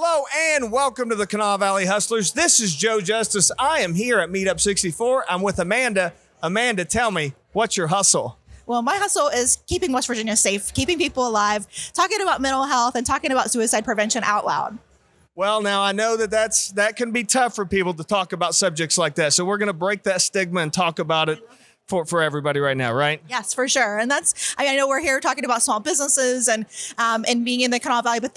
Hello and welcome to the Kanawha Valley Hustlers. This is Joe Justice. I am here at Meetup 64. I'm with Amanda. Amanda, tell me, what's your hustle? Well, my hustle is keeping West Virginia safe, keeping people alive, talking about mental health, and talking about suicide prevention out loud. Well, now I know that can be tough for people to talk about subjects like that. So we're going to break that stigma and talk about it for everybody right now, right? Yes, for sure. And I know we're here talking about small businesses and being in the Kanawha Valley, but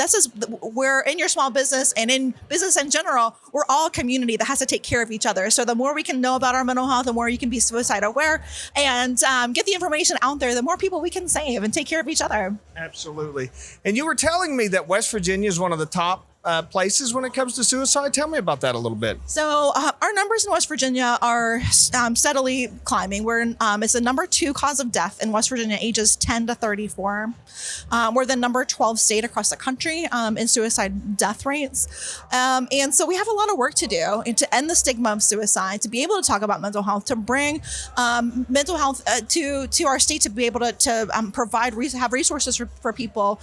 we're in your small business and in business in general, we're all a community that has to take care of each other. So the more we can know about our mental health, the more you can be suicide aware and get the information out there, the more people we can save and take care of each other. Absolutely. And you were telling me that West Virginia is one of the top places when it comes to suicide. Tell me about that a little bit. So our numbers in West Virginia are steadily climbing. It's the number 2 cause of death in West Virginia, ages 10 to 34. We're the number 12 state across the country in suicide death rates. And so we have a lot of work to do to end the stigma of suicide, to be able to talk about mental health, to bring mental health to our state, to be able to have resources for people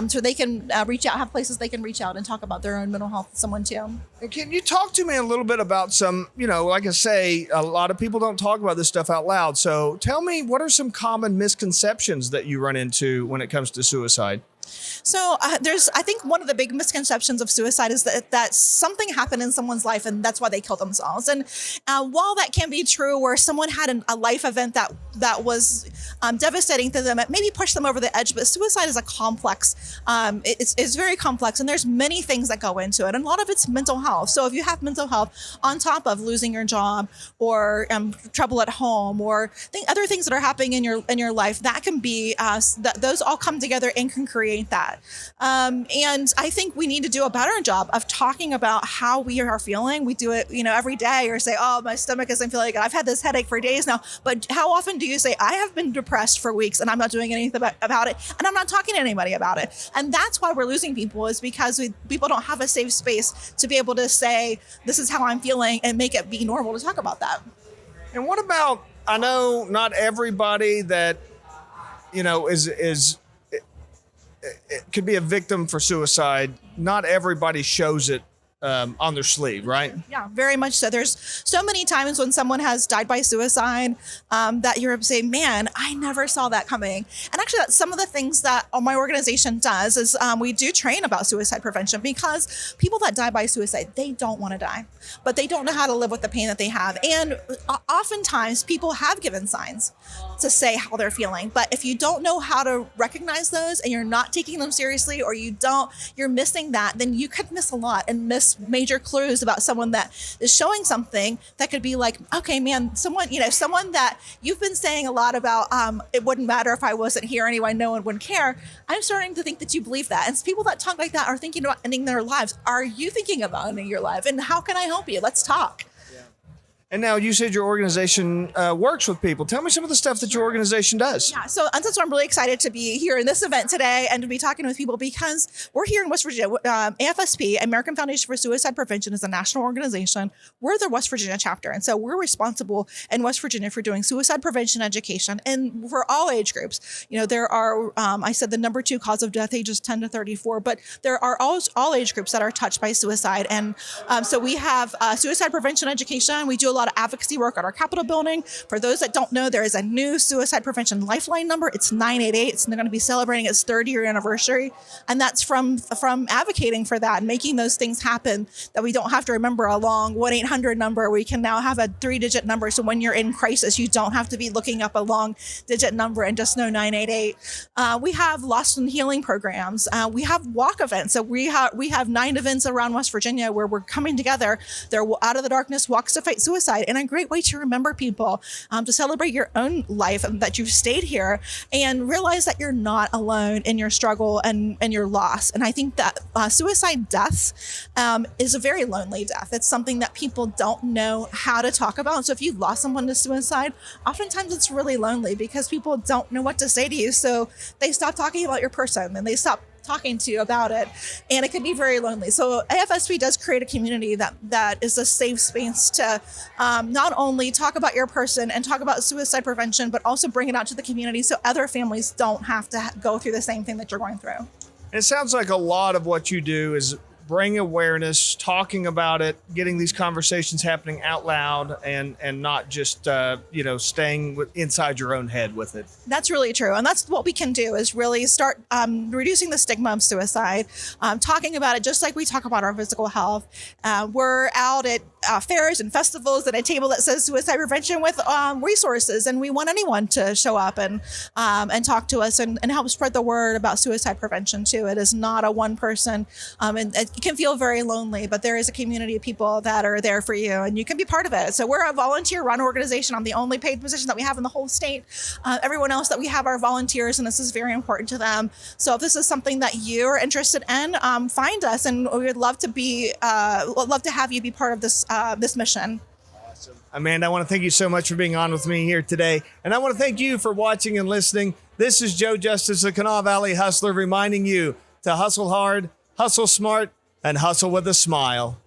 so they can reach out, have places they can reach out and talk about their own mental health with someone too. And can you talk to me a little bit about some, like I say, a lot of people don't talk about this stuff out loud. So tell me, what are some common misconceptions that you run into when it comes to suicide? So I think one of the big misconceptions of suicide is that something happened in someone's life and that's why they killed themselves. And while that can be true, where someone had a life event that was devastating to them, it maybe pushed them over the edge, but suicide is a complex, it's very complex, and there's many things that go into it. And a lot of it's mental health. So if you have mental health on top of losing your job or trouble at home or other things that are happening in your life, that can be, those all come together and can create that. And I think we need to do a better job of talking about how we are feeling. We do it, every day, or say, oh, my stomach isn't feeling good. I've had this headache for days now. But how often do you say, I have been depressed for weeks and I'm not doing anything about it, and I'm not talking to anybody about it? And that's why we're losing people, is because people don't have a safe space to be able to say, this is how I'm feeling, and make it be normal to talk about that. And what about, I know not everybody that, it could be a victim for suicide. Not everybody shows it on their sleeve, right? Yeah, very much so. There's so many times when someone has died by suicide that you're saying, man, I never saw that coming. And actually, that's some of the things that my organization does is we do train about suicide prevention, because people that die by suicide, they don't want to die, but they don't know how to live with the pain that they have. And oftentimes people have given signs to say how they're feeling. But if you don't know how to recognize those and you're not taking them seriously, or you're missing that, then you could miss a lot and miss major clues about someone that is showing something that could be like, okay, man, someone that you've been saying a lot about, it wouldn't matter if I wasn't here anyway, no one would care. I'm starting to think that you believe that. And people that talk like that are thinking about ending their lives. Are you thinking about ending your life? And how can I help you? Let's talk. And now you said your organization works with people. Tell me some of the stuff that your organization does. Yeah, so that's why I'm really excited to be here in this event today and to be talking with people, because we're here in West Virginia. AFSP, American Foundation for Suicide Prevention, is a national organization. We're the West Virginia chapter. And so we're responsible in West Virginia for doing suicide prevention education, and for all age groups. There are, I said the number 2 cause of death, ages 10 to 34, but there are all age groups that are touched by suicide. And so we have suicide prevention education. We do a lot of advocacy work at our Capitol building. For those that don't know, there is a new Suicide Prevention Lifeline number. It's 988. It's going to be celebrating its 30-year anniversary. And that's from advocating for that and making those things happen, that we don't have to remember a long 1-800 number. We can now have a 3-digit number. So when you're in crisis, you don't have to be looking up a long digit number and just know 988. We have lost and healing programs. We have walk events. So we have 9 events around West Virginia where we're coming together. They're Out of the Darkness Walks to Fight Suicide. And a great way to remember people, to celebrate your own life, that you've stayed here, and realize that you're not alone in your struggle and your loss. And I think that suicide deaths is a very lonely death. It's something that people don't know how to talk about. So if you lost someone to suicide, oftentimes it's really lonely because people don't know what to say to you. So they stop talking about your person and they stop talking to you about it, and it can be very lonely. So AFSP does create a community that is a safe space to not only talk about your person and talk about suicide prevention, but also bring it out to the community so other families don't have to go through the same thing that you're going through. It sounds like a lot of what you do is bring awareness, talking about it, getting these conversations happening out loud, and not just staying inside your own head with it. That's really true. And that's what we can do is really start reducing the stigma of suicide, talking about it just like we talk about our physical health. We're out at fairs and festivals at a table that says suicide prevention with resources. And we want anyone to show up and talk to us and help spread the word about suicide prevention too. It is not a one person, and it can feel very lonely, but there is a community of people that are there for you and you can be part of it. So we're a volunteer run organization. I'm the only paid position that we have in the whole state. Everyone else that we have are volunteers, and this is very important to them. So if this is something that you are interested in, find us, and we would love to have you be part of this mission. Awesome. Amanda, I want to thank you so much for being on with me here today. And I want to thank you for watching and listening. This is Joe Justice, the Kanawha Valley Hustler, reminding you to hustle hard, hustle smart, and hustle with a smile.